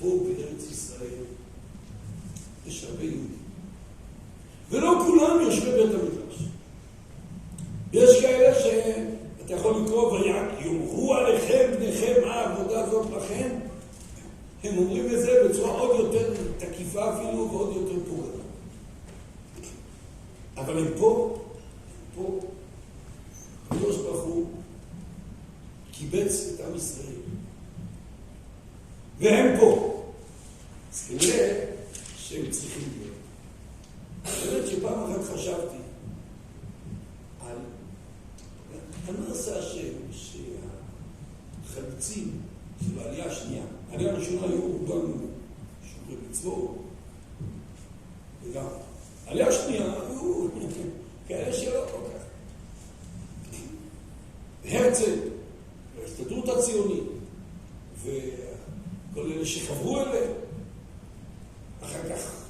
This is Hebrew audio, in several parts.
פה בארץ ישראל יש הרבה יהודים. ולא כולם יושבי בית המדרש. יש כאלה שאתה יכול לקרוא ויאמרו עליכם בניכם מה העבודה הזאת לכם. הם אומרים את זה בצורה עוד יותר תקיפה אפילו ועוד יותר פוגענית. אבל הם פה, הקדוש ברוך הוא קיבץ את עם ישראל. והם פה. אז כנראה שהם צריכים להיות. באמת שפעם אחת חשבתי על מה עשה השם שהחלוצים של העלייה השנייה, העלייה הראשונה היו רובם שומרי מצוות וגם העלייה השנייה היו כאלה שלא כל כך. הרצל וההסתדרות הציונית וכל אלה שחברו אליהם, אחר כך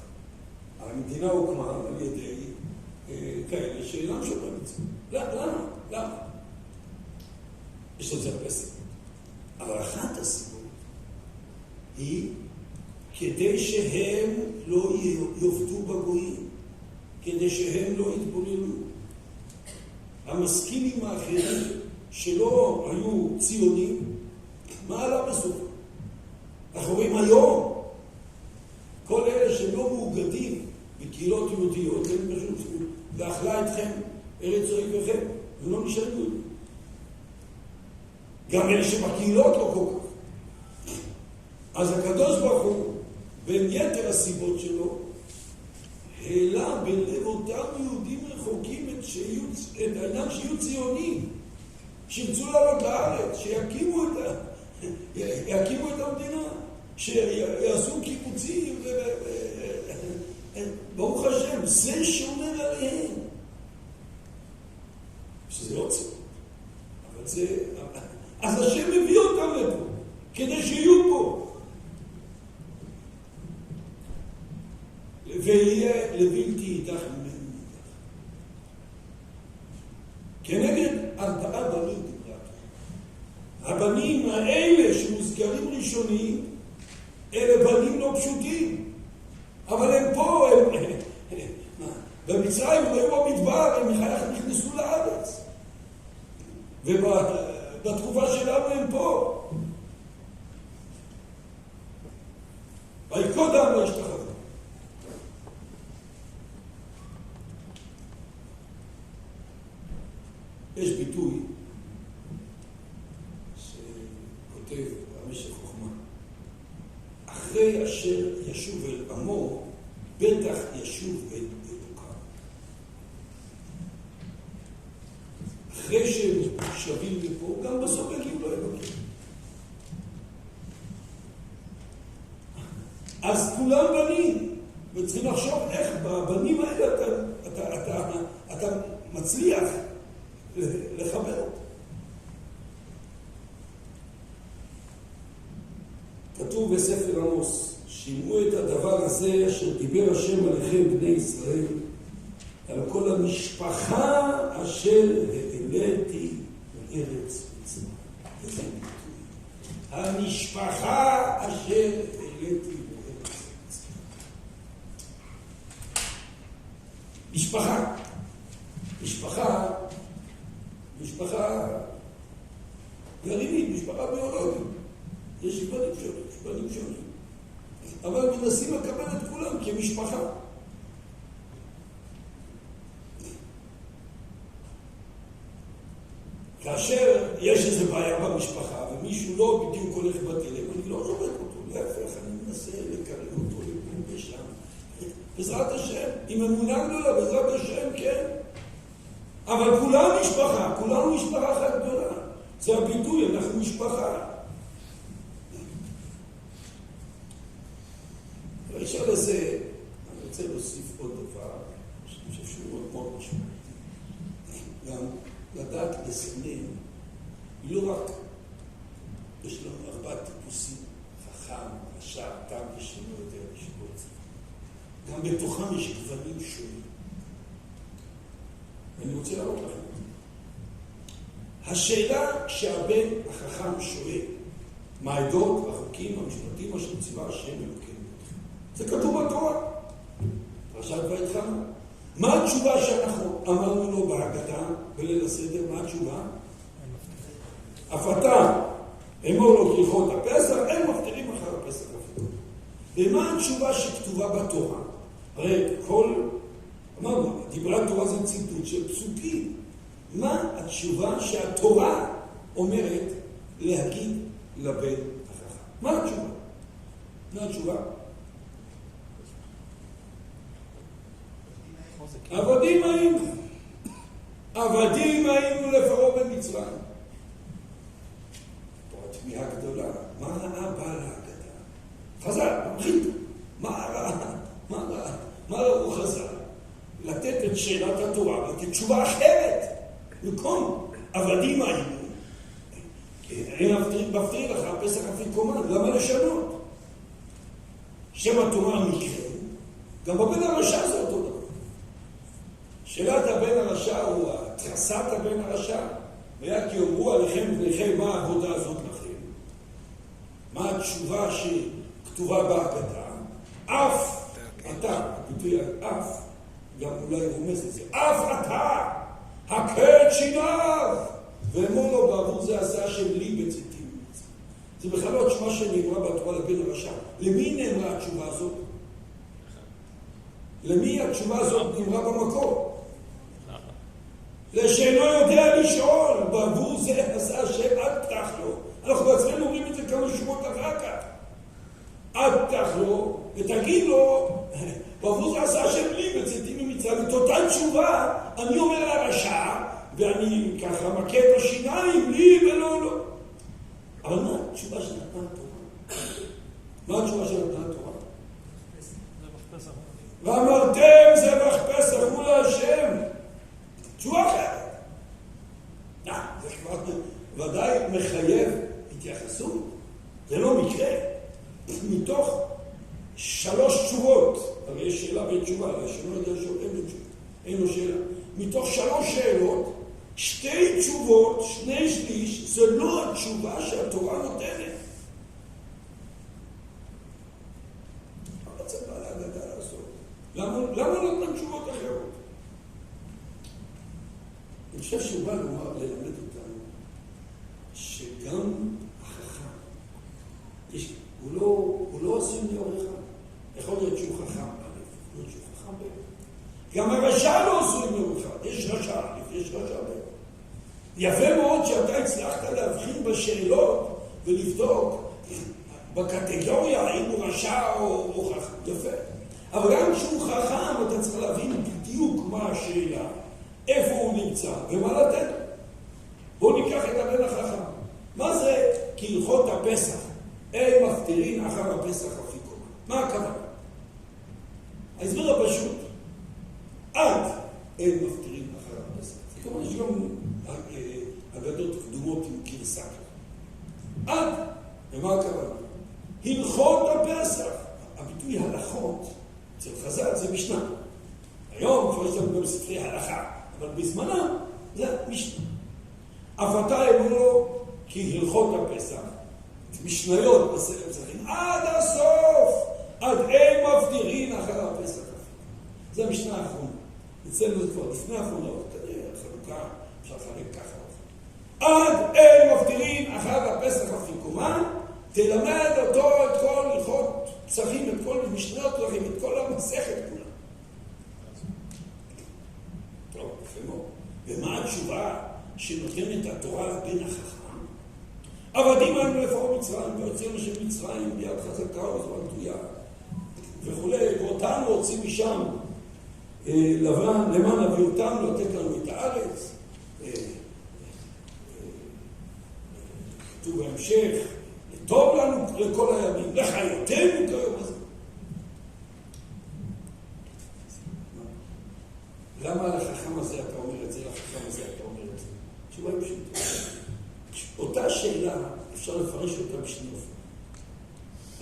המדינה הוקמה על ידי כאלה שאינם שומרי מצוות. למה? יש לזה הרבה סיבות. אבל אחת הסיבות היא כדי שהם לא יובדו בגויים, כדי שהם לא יתבוללו. המשכילים האחרים שלא היו ציונים, מה עלה בסוף? אנחנו רואים היום, כל אלה שלא מאוגדים בקהילות יהודיות, הם פשוט ואכלה אתכם ארץ אויביכם, ולא נשאר יהודי. גם אלה שבקהילות לא כל כך. אז הקדוש ברוך הוא, בין יתר הסיבות שלו, העלה בלב אותם יהודים רחוקים את העניין שיהיו ציונים, שירצו לעלות לארץ, שיקימו את המדינה, שיעשו קיבוצים, ברוך השם, זה שומר עליהם. שזה לא ציון, אבל זה... אז השם מביא אותם לפה, כדי שיהיו פה. ויהיה לבלתי איתך ממנו. כנגד 4 בנים דיברה. הבנים האלה שמוזכרים ראשונים, אלה בנים לא פשוטים. אבל הם פה, במצרים הם היו במדבר, הם נכנסו לארץ. ובתקופה שלנו הם פה. ויקוד העם לא ישתחווה. יש ביטוי שכותב המשך חוכמה. אחרי אשר ישוב אל עמו, בטח ישוב אל אלוקיו. אחרי שהם שווים לפה, גם בסוף יגיעו לו אלוקים. אז כולם בנים, וצריכים לחשוב איך בבנים האלה אתה מצליח לחבר אותו. כתוב בספר עמוס, שמעו את הדבר הזה אשר דיבר השם עליכם בני ישראל, על כל המשפחה אשר העליתי מארץ מצרים. איזה ביטוי. המשפחה אשר העליתי מארץ מצרים. משפחה גרעינית, משפחה ביולוגית. יש בנים שונים. אבל מנסים לקבל את כולם כמשפחה. כאשר יש איזו בעיה במשפחה, ומישהו לא בדיוק הולך בטלם, אני לא זורק אותו, להפך, אני מנסה לקרב אותו לפה ושם. בעזרת השם, עם אמונה גדולה, בעזרת השם, כן. אבל כולנו משפחה אחת גדולה. זה הביטוי, אנחנו משפחה. ואפשר לזה, אני רוצה להוסיף עוד דבר, שאני חושב שהוא מאוד משמעותי. גם לדעת לסנן, לא רק יש לנו 4 טיפוסים, חכם, רשע, תם ושנו יותר לשבות. גם בתוכם יש גוונים שונים. ואני רוצה להראות לכם. השאלה שהבן החכם שואל, מה העדות, החוקים, המשפטים, אשר ציווה השם אלוקינו. זה כתוב בתורה. פרשת ויתחנו. מה התשובה שאנחנו אמרנו לו בהגדה בליל הסדר? מה התשובה? אף אתה אמור לו כהלכות הפסח, הם מפטרים אחר הפסח אפילו. ומה התשובה שכתובה בתורה? הרי אמרנו, דיברת תורה זה ציטוט של פסוקים. מה התשובה שהתורה אומרת להגיד לבן החכם? מה התשובה? מה התשובה? עבדים היינו. עבדים היינו לפרעה במצרים. פה התמיהה גדולה. מה ראה בעל ההגדה? חז"ל, ממחית. מה ראה הוא חז"ל? לתת את שאלת התורה, לתת תשובה אחרת. במקום עבדים היינו. הם מפטרים לך פסח אפיקומן. למה לשנות? שם התורה מקרה. גם בבן הרשע זה אותו דבר. שאלת הבן הרשע הוא התרסת הבן הרשע, והיה כי אומרו עליכם בניכם מה העבודה הזאת לכם. מה התשובה שכתובה בהגדה? אף אתה, הביטוי אף, גם אולי רומז את זה, אף אתה, הכה את שיניו, ואמור לו בעבור זה עשה השם לי בצאתי. זה בכלל לא התשובה שנאמרה בתורה לבן הרשע. למי נאמרה התשובה הזאת? למי התשובה הזאת נאמרה במקור? לשאינו יודע לשאול, בעבור זה עשה השם עד פתח לו. אנחנו בעצמנו אומרים את זה כמה שבועות אחר כך. עד פתח לו, ותגיד לו, בעבור זה עשה השם לי בצאתי ממצרים. את אותה תשובה אני אומר לרשע, ואני ככה מכה את השיניים לי ולא לו. אבל מה התשובה שנתנה התורה? מה התשובה שנתנה התורה? ואמרתם זבח פסח מול השם. תשובה אחרת. זה כבר ודאי מחייב התייחסות. זה לא מקרה. מתוך 3 תשובות, הרי יש שאלה בתשובה, שלא יודע אין לו שאלה. מתוך 3 שאלות, 2 תשובות, 2/3, זה לא התשובה שהתורה נותנת. מה צריך להגדה לעשות? למה נותנים תשובות אחרות? אני חושב שהוא בא ללמד אותנו שגם החכם, הוא לא עשוי להיות חכם. יכול להיות שהוא חכם א', יכול להיות שהוא חכם ב'. גם הרשע לא עשוי להיות חכם. יש רשע א', יש רשע ב'. יפה מאוד שאתה הצלחת להבחין בשאלות ולבדוק בקטגוריה האם הוא רשע או חכם. יפה. אבל גם כשהוא חכם אתה צריך להבין בדיוק מה השאלה. איפה הוא נמצא, ומה לתת? בואו ניקח את הבן החכם. מה זה כהלכות הפסח? אין מפטרין אחר הפסח אפיקומן. מה הכוונה? ההסבר הפשוט. עד אין מפטרין אחר הפסח. כלומר, יש גם אגדות קדומות עם גרסה. עד, ומה הכוונה? הלכות הפסח. הביטוי הלכות, אצל חז"ל זה משנה. היום כבר יש לנו גם ספרי הלכה. אבל בזמנם זה משנה. אף אתה אמרו לו כי הלכות הפסח, משניות בספר פסחים, עד הסוף, עד אין מפטירין אחר הפסח. זה המשנה האחרונה. אצלנו זה כבר לפני האחרונה, כנראה חלוקה, אפשר לחלק ככה. עד אין מפטירין אחר הפסח אפיקומן, תלמד אותו את כל הלכות פסחים, את כל משניות פסחים, את כל המסכת כולה. ומה התשובה שנותנת התורה לבן החכם? עבדים היינו לפרעה מצרים, ויוצאנו של מצרים ביד חזקה וזרוע נטויה וכולי, ואותם רוצים משם לבן, למען להביא אותם, לתת לנו את הארץ. כתוב בהמשך, טוב לנו לכל הימים, לחיותנו כיום הזה. למה לחכם הזה אתה אומר את זה, לחכם הזה אתה אומר את זה? תשובה היא פשוטה. אותה שאלה אפשר לפרש אותה בשני אופנים.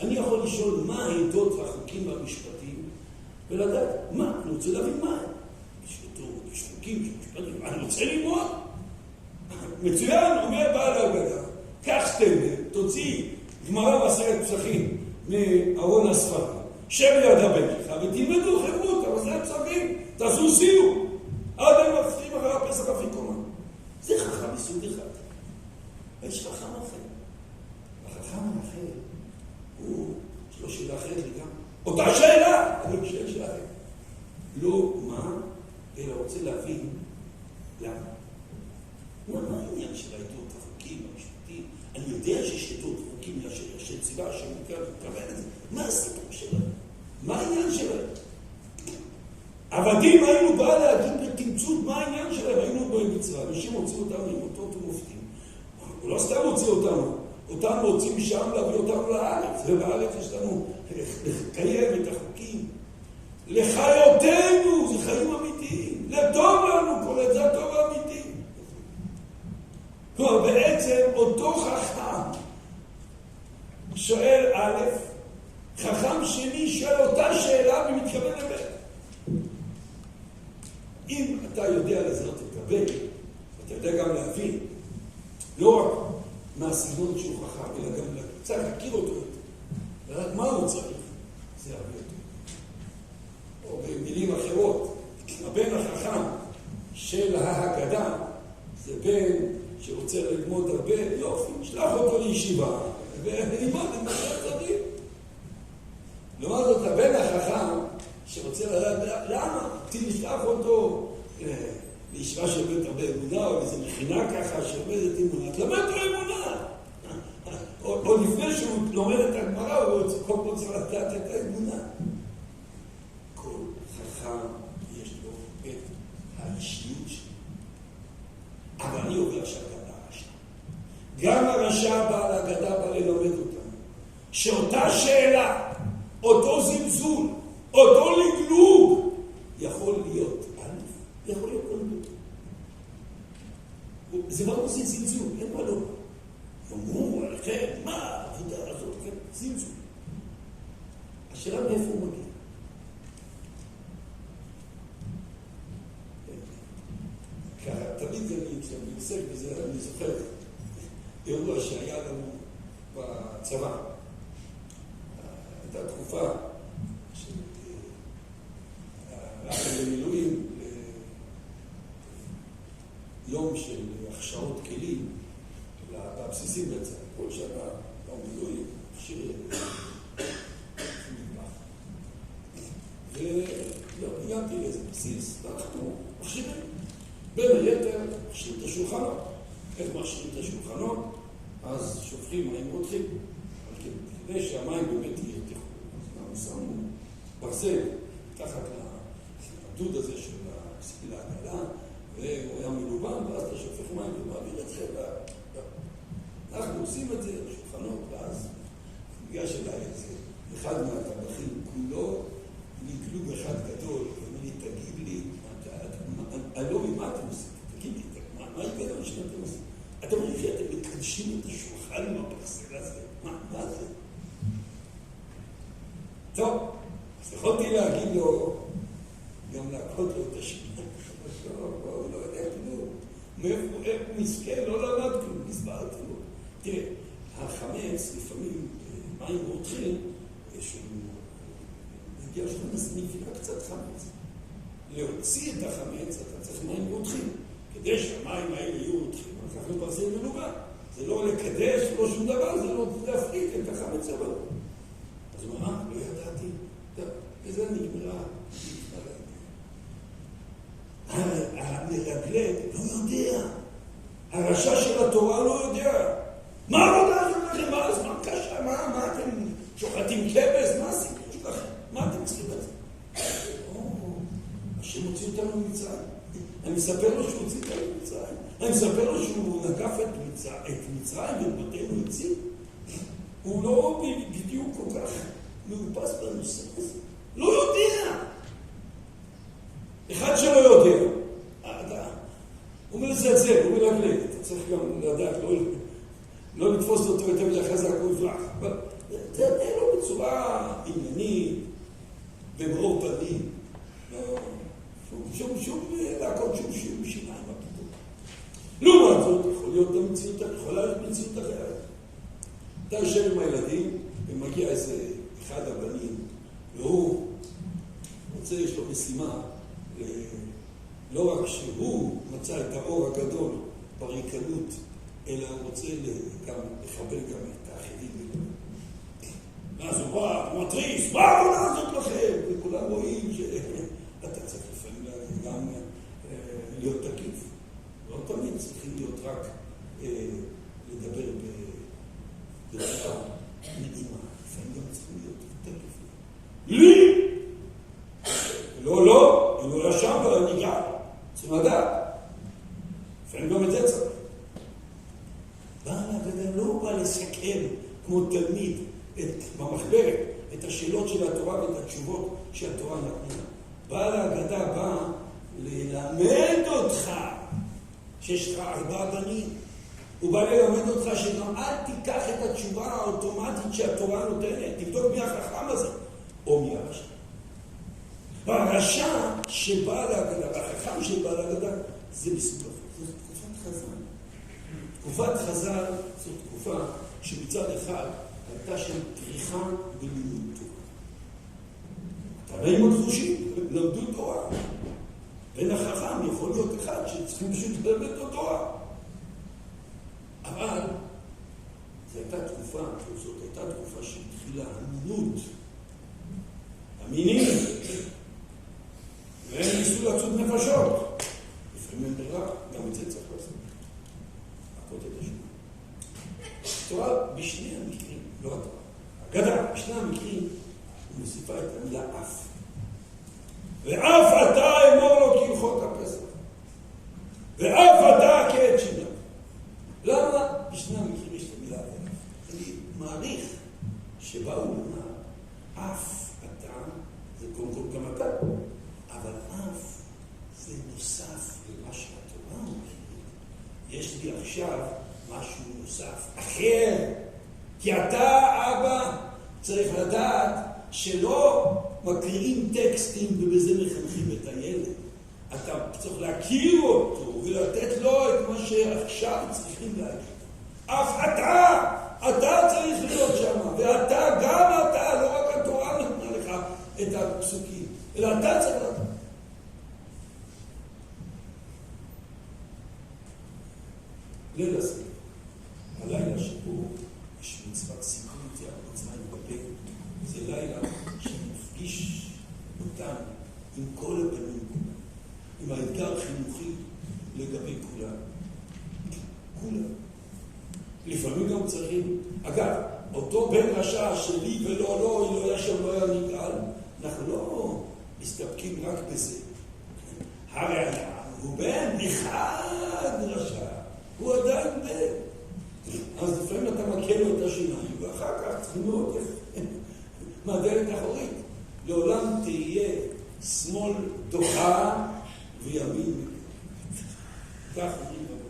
אני יכול לשאול מה העדות והחוקים והמשפטים, ולדעת מה, אני רוצה להבין מה הם. יש חוקים, יש משפטים, אני רוצה ללמוד. מצוין, אומר בעל ההגדה, קח תמר, תוציא גמרא בעשרת פסחים מארון הספרים, שב ליד הבן שלך ותלמדו חברות, אבל זה הפסחים, תעשו סיור. עד הם מפתחים אחרי הפסח אפיקומן. זה חכם מסוג אחד. ויש חכם אחר. החכם האחר הוא, יש לו שאלה אחרת לגמרי. אותה שאלה, אבל שאלה אחרת. לא מה, אלא רוצה להבין למה. מה העניין של העדות החוקים המשפטיים? אני יודע שיש עדות חוקים של ציבה שמוכר ומקבל את זה. מה הסיפור שלהם? מה העניין שלהם? עבדים היינו בא להגיד בתמצות מה העניין שלהם, היינו במצרים, אנשים הוציאו אותנו עם אותות ומופתים. הוא לא סתם הוציא אותנו הוציא משם להביא אותנו לארץ, ובארץ יש לנו לקיים את החוקים. לחיותנו, זה חיים אמיתיים, לטוב לנו, כל את זה הטוב האמיתי. כלומר, בעצם אותו חכם שואל א', חכם שני שואל אותה שאלה ומתכוון לבית. אם אתה יודע לזהות את הבן, אתה יודע גם להבין, לא רק מה הסגנון שהוא חכם, אלא גם קצת להכיר אותו יותר. לדעת מה הוא צריך, זה הרבה יותר. או במילים אחרות, הבן החכם של ההגדה, זה בן שרוצה ללמוד הרבה, יופי, שלח אותו לישיבה, ונלמד עם מה שצריך. לעומת זאת, הבן החכם שרוצה לדעת למה, תשלח אותו לישיבה שעובדת הרבה אמונה, או איזו מכינה ככה שעובדת אמונה, תלמד לו אמונה. או לפני שהוא לומד את הגמרא, הוא כל פעם צריך לדעת את האמונה. כל חכם יש לו את האישיות שלו. אבל אני עובר עכשיו גם לרשע. גם הרשע בא להגדה, בא ללמד אותנו. שאותה שאלה, אותו זלזול, אותו לגלוג, יכול להיות א', יכול להיות קונדות. זה לא עושה זלזול, אין מה לא. אמרו עליכם, מה העבודה הזאת, כן, זלזול. השאלה מאיפה הוא מגיע. ככה, תמיד אני עוסק בזה, אני זוכר אירוע שהיה לנו בצבא. הייתה תקופה הלכנו במילואים ליום של הכשרות כלים בבסיסים בעצם, כל שנה יום מילואים, מכשיר מטבח. והגעתי לאיזה בסיס, ואנחנו מכשירים. בין היתר, מכשירים את השולחנות. איך מכשירים את השולחנות? אז שופכים מים רותחים. כדי שהמים באמת ירתחו. אז שמנו ברזל תחת הדוד הזה של הספילה הקלה, והוא היה מלובן, ואז אתה שופך מים ומעביר את זה. אנחנו עושים את זה בשולחנות, ואז ניגש אליי איזה אחד מהטבחים כולו, מגלוג אחד גדול, ואומר לי, תגיד לי, לא ממה אתם עושים? תגיד לי, מה ההיגיון שאתם עושים? אתם אומרים שאתם מקדשים את השולחן עם הברזל הזה? מה זה? טוב, אז יכולתי להגיד לו, גם להקות לו את השאלה. הוא לא יודע כלום. מאיפה הוא מסכן, לא למד כלום, הסברתי לו. תראה, החמץ, לפעמים מים רותחים, שהוא מגיע שם נפילה קצת חמץ. להוציא את החמץ, אתה צריך מים רותחים. כדי שהמים האלה יהיו רותחים, אנחנו ברזל מלובן. זה לא לקדש, לא שום דבר, זה לא להפריט את החמץ הבא. אז הוא אמר, לא ידעתי, וזה נגמרה. המרגלת לא יודע. הרשע של התורה לא יודע. מה העבודה שלכם? מה הזמן קשה? מה אתם שוחטים כבש? מה הסיפור שלכם? מה אתם צריכים את זה? השם הוציא אותנו ממצרים. אני מספר לו שהוא הוציא אותנו ממצרים. אני מספר לו שהוא נקף את מצרים ובתינו הציל. הוא לא בדיוק כל כך מאופס בנושא הזה. לא יודע. אחד שלא יודע. הוא מזלזל, הוא מלגלג. אתה צריך גם לדעת, לא לתפוס אותו יותר מדי חזק, הוא יברח. אבל זה לא בצורה עניינית, במאור פנים. שום להקות שום שיניים הפתור. לעומת זאת, יכול להיות המציאות, יכולה להיות מציאות אחרת. אתה יושב עם הילדים, ומגיע איזה אחד הבנים, והוא רוצה, יש לו משימה, לא רק שהוא מצא את האור הגדול בריקנות, אלא הוא רוצה גם לחבר גם את האחרים. ואז הוא בא, הוא מתריס, מה העבודה הזאת לכם? וכולם רואים שאתה צריך לפעמים גם להיות תקיף. לא תמיד צריכים להיות רק לדבר בצורה נעימה. לפעמים גם צריכים להיות תקיפים. לי! לא, אם הוא לא שם ולא ניגע. צריכים לדעת. לפעמים גם את זה צריך. בעל ההגדה לא בא לסכם כמו תלמיד במחברת את השאלות של התורה ואת התשובות שהתורה נתנה. בעל ההגדה בא ללמד אותך שיש לך 4 בנים. הוא בא ללמד אותך שגם אל תיקח את התשובה האוטומטית שהתורה נותנת. תבדוק מי החכם הזה או מי הרשע. והרשע שבא להגדה, והחכם שבא להגדה, זה בסופו. זו תקופת חז"ל. תקופת חז"ל זו תקופה שמצד אחד הייתה שם טריחה בלימוד תורה. תנאים הדרושים, למדו תורה. בין החכם יכול להיות אחד שצריכים פשוט ללמד לו תורה. אבל זו הייתה תקופה, זאת הייתה תקופה שהתחילה אמינות. אמינים. והם ניסו לצוד נפשות. לפעמים אין ברירה, גם את זה צריך לעשות. הכות את השם. התורה בשני המקרים, לא התורה. הגדה, בשני המקרים, הוא מוסיפה את המילה אף. ואף אתה אמור לו כהלכות הפסח. ואף אתה כעת שלה. למה בשני המקרים יש את המילה אף? אני מעריך שבאו לומר, אף אתה, זה קודם כל גם אתה, אבל אף זה נוסף למה שהתורה אומרת. יש לי עכשיו משהו נוסף, אחר. כי אתה, אבא, צריך לדעת שלא מקריאים טקסטים ובזה מחנכים את הילד. אתה צריך להכיר אותו ולתת לו את מה שעכשיו צריכים להגיד. אף אתה צריך להיות שם, ואתה, גם אתה, לא רק התורה נתנה לך את הפסוקים, אלא אתה צריך לדעת. ליל הסדר, הלילה שבו יש מצוות סיכות יחד מצרים בפה, זה לילה שמפגיש אותם עם כל הבנים, עם האתגר החינוכי לגבי כולם. כולם. לפעמים גם צריכים, אגב, אותו בן רשע שלי ולא, אם לא היה שם, לא היה נגעל, אנחנו לא מסתפקים רק בזה. הרי הוא בן אחד רשע, הוא עדיין בן. אז לפעמים אתה מכיר לו את השיניים, ואחר כך צריכים לראות מהדלת האחורית. לעולם תהיה שמאל דוחה וימין. כך אומרים רבותינו.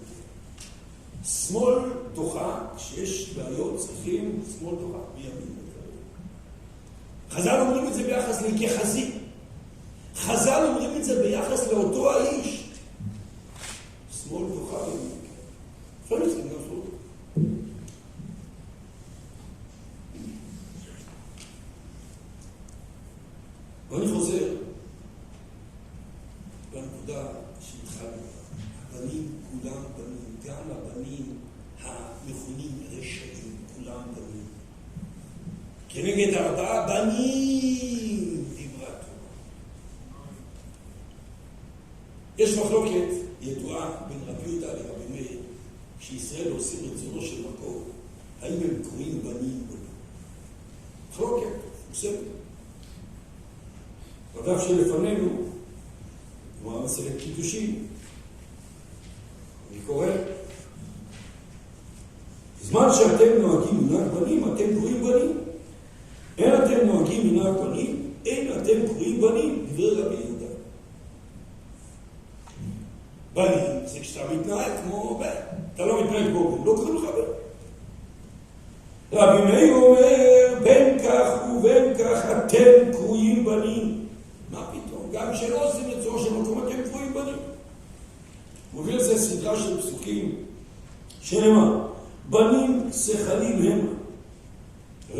שמאל דוחה, כשיש בעיות צריכים שמאל דוחה וימין. חז"ל אומרים את זה ביחס לכחזי. חז"ל אומרים את זה ביחס לאותו האיש. שמאל דוחה וימין. לפעמים צריכים לעשות. ואני חוזר לנקודה שהתחלנו. הבנים כולם בנים, גם הבנים המכונים רשעים, כולם בנים. כנגד 4 בנים דיברה תורה. יש מחלוקת ידועה בין רבי יהודה לרבי מאיר, כשישראל עושים רצונו של מקום, האם הם קוראים בנים או לא. מחלוקת, מוספת. בדף שלפנינו, כמו מסכת קידושין, אני קורא, בזמן שאתם נוהגים מנהג בנים, אתם קוראים בנים. אין אתם נוהגים מנהג בנים, אין אתם קוראים בנים, דברי רבי יהודה. בנים זה כשאתה מתנהג כמו בן, אתה לא מתנהג כמו בן, לא קוראים לך בן. רבי מאיר אומר, בין כך ובין כך אתם קרויים בנים. מה פתאום? גם שלא עושים את זו שמקום אתם קרויים בנים. מוביל לזה סדרה של פסוקים שנאמר, בנים שכלים הם,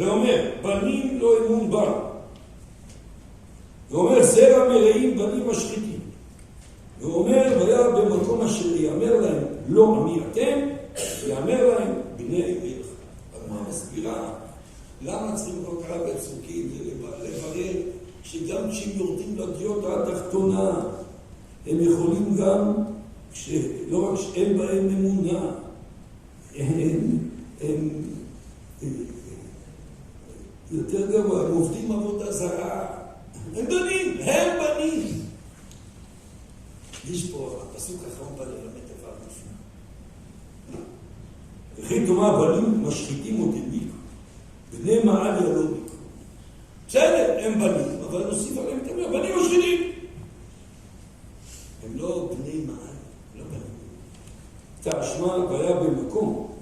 ואומר, בנים לא אמון בה. ואומר, זרע מרעים בנים משחיתים. ואומר, והיה במקום אשר יאמר להם, לא עמי אתם, יאמר להם, בני עירך. הגמרא מסבירה, למה צריכים כל כך הרבה פסוקים? זה לברר שגם כשהם יורדים לדיוטה התחתונה, הם יכולים גם, לא רק שאין בהם אמונה, הם יותר גבוה, הם עובדים עבודה זרה. הם בנים, הם בנים. יש פה, הפסוק האחרון בא ללמד דבר נפלא. וכי תאמר בנים משחיתים אותי מיקרו, בני מעליה לא מיקרו. בסדר, הם בנים, אבל נוסיף עליהם את המילה, בנים משחיתים. הם לא בני מעליה, לא בנים. תשמע והיה במקום,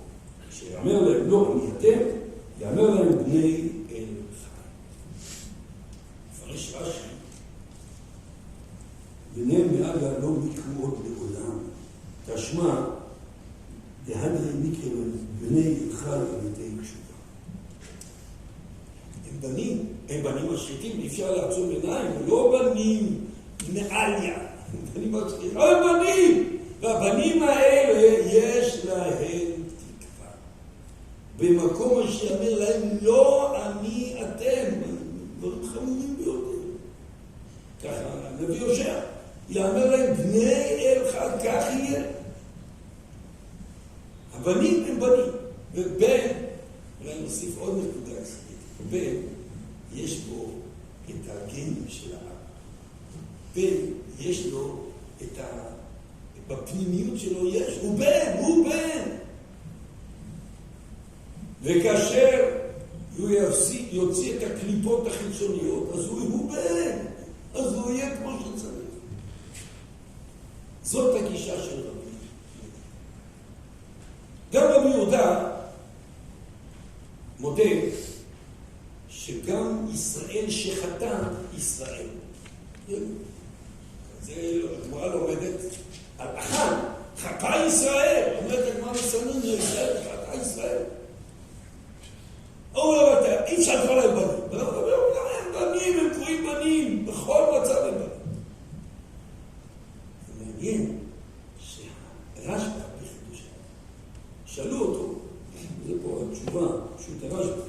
שיאמר להם לא עמי אתם, יאמר להם בני אל חי. מפרש רש"י, בני מעליה לא מיקרו עוד לעולם. תשמע, דהדרי מיקרו בני אל חי על ידי קשובה. הם בנים משחיתים, אי אפשר לעצום עיניים, לא בנים מעליה, הם בנים משחיתים, הם בנים! והבנים האלה יש להם תקווה. במקום שיאמר להם, לא אני אתם, דברים חמורים ביותר. ככה, נביא הושע, יאמר להם, בני אל חי, כך יהיה. הבנים הם בנים, ובן, אולי נוסיף עוד נקודה יסודית, בן, יש בו את הגנים של האב. בן, יש לו את בפנימיות שלו יש, הוא בן. וכאשר הוא יוציא את הקליפות החיצוניות, אז הוא בן, אז הוא יהיה כמו שצריך. זאת הגישה של רבי. גם רבי יהודה מודה שגם ישראל שחטא ישראל. זה הגמרא לומדת על אחת, חטא ישראל, אומרת הגמרא מסנן לישראל, חטא ישראל. הוא לא מתאר, אי אפשר לקרוא להם בנים. הם בנים, הם קוראים בנים, בכל מצב הם בנים. זה מעניין שהרשב"א בחידוש שאלו אותו, זה פה התשובה, פשוט הרשב"א,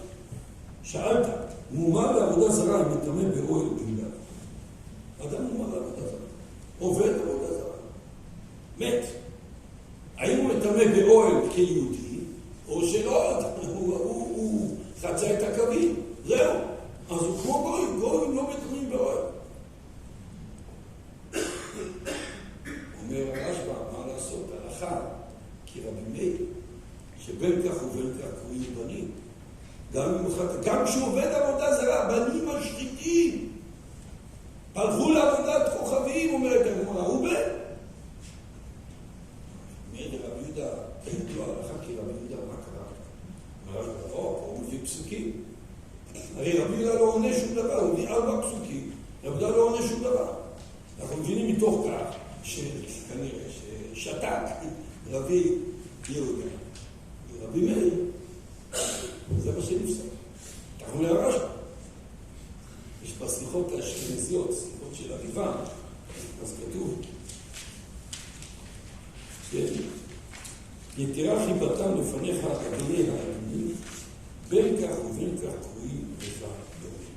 שאלת, מומר לעבודה זרה אם מטמא באוהל בגלל. אדם מומר לעבודה זרה, עובד עבודה זרה. מת. האם הוא מטמא באוהל כיהודי, או שלא, הוא חצה את הקווים, זהו. אז הוא כמו גויים לא מטמאים באוהל. אומר הרשב"א, מה לעשות? הלכה, כי רבי מאיר, שבין כך ובין כך קוראים בנים, גם כשהוא עובד עבודה זרה, בנים משחיתים. הלכו לעבודת כוכבים, אומרת הגמרא, הוא בן. רבי יהודה, לא הלכה כי רבי יהודה, מה קרה? הוא מביא פסוקים. הרי רבי יהודה לא עונה שום דבר, הוא מביא 4 פסוקים. רבי יהודה לא עונה שום דבר. אנחנו מבינים מתוך כך, שכנראה, ששתק רבי יהודה. רבי מאיר, זה מה שנפסק. אנחנו להרשב"א. יש בשיחות האשכנזיות, שיחות של הריבה, אז כתוב, יתרה חיבתם לפניך אדוני העלמין, בין כך ובין כך קרואים לך דומים.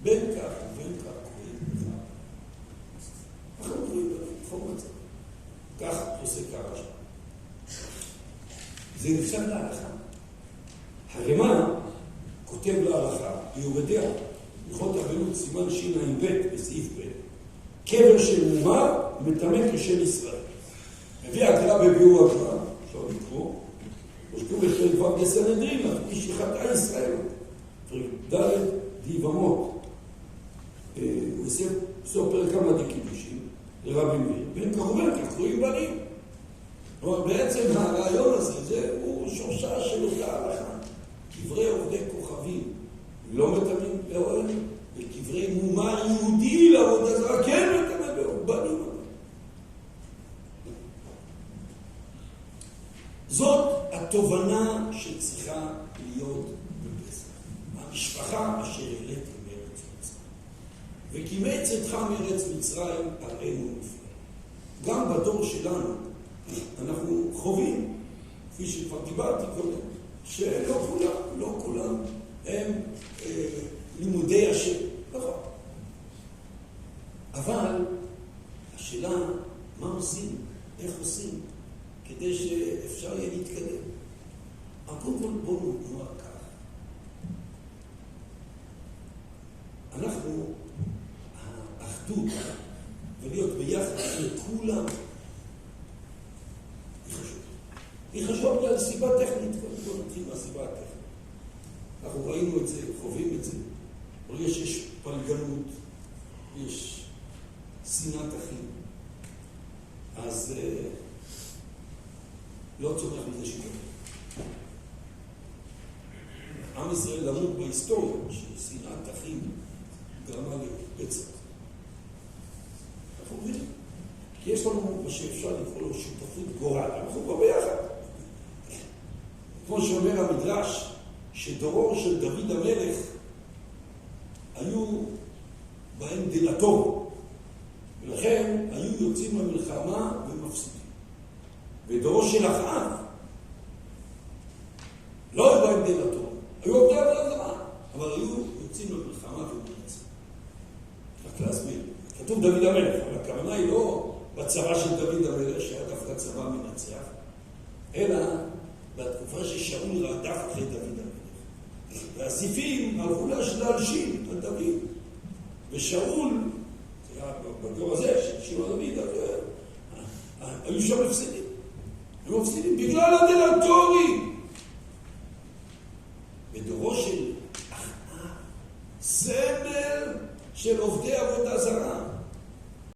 בין כך ובין כך קרואים לך. אנחנו קרואים לך, בכל מצב. כך עושה הרשב"א. זה נפסק להלכה. הרמ"א כותב להלכה, ביורדיה, הלכות הרבנות סימן שע"ב בסעיף ב', קבר של מומר מטמא כשם ישראל. מביא הגר"א בביאור הגר"א, אפשר לקרוא, ושכתוב בפרק ו' בסנהדרין, מי שחטא ישראל, פרק ד' דיבמות, בסוף פרק כמה דקידושים, לרבי מאיר, בין כך ובין כך קרואים בנים. כלומר, בעצם הרעיון הזה, הוא שורשה של אותה הלכה. קברי עובדי כוכבים לא מטמאים באוהל, וקברי מומר יהודי לעבודה זרה כן מטמא באוהל. זאת התובנה שצריכה להיות בפסח. משפחה אשר העליתי מארץ מצרים. וכימי צאתך מארץ מצרים אראנו נפלא. גם בדור שלנו אנחנו חווים, כפי שכבר דיברתי קודם, לא כולם הם לימודי השם. נכון. אבל השאלה, מה עושים? איך עושים? כדי שאפשר יהיה להתקדם. קודם כל בואו נאמר כך. אנחנו, האחדות ולהיות ביחד לכולם היא חשובה בגלל סיבה טכנית. קודם כל נתחיל מהסיבה הטכנית. אנחנו ראינו את זה, חווים את זה. ברגע שיש פלגנות, יש שנאת אחים, אז לא צומח מזה שום דבר. עם ישראל למוד בהיסטוריה ששנאת אחים גרמה לפצע. אנחנו מבינים. כי יש לנו מה שאפשר לקרוא לו שותפות גורל. אנחנו כבר ביחד. כמו שאומר המדרש, שדורו של דוד המלך היו בהם דלתו, ולכן היו יוצאים למלחמה ומפסידים. ודורו של אחאב לא היו בהם דלתו, היו עובדי עבודה, אבל היו יוצאים למלחמה ומנצחים. רק להסביר, כתוב דוד המלך, אבל הכוונה היא לא בצבא של דוד המלך, שהיה דווקא צבא מנצח, אלא בתקופה ששאול רדף אחרי דוד המלך. והזיפים הלכו להלשין על דוד. ושאול, זה היה בדור הזה, של דוד, היו שם מפסידים. הם מפסידים בגלל הדלתורי. בדורו של אחאב, סמל של עובדי עבודה זרה.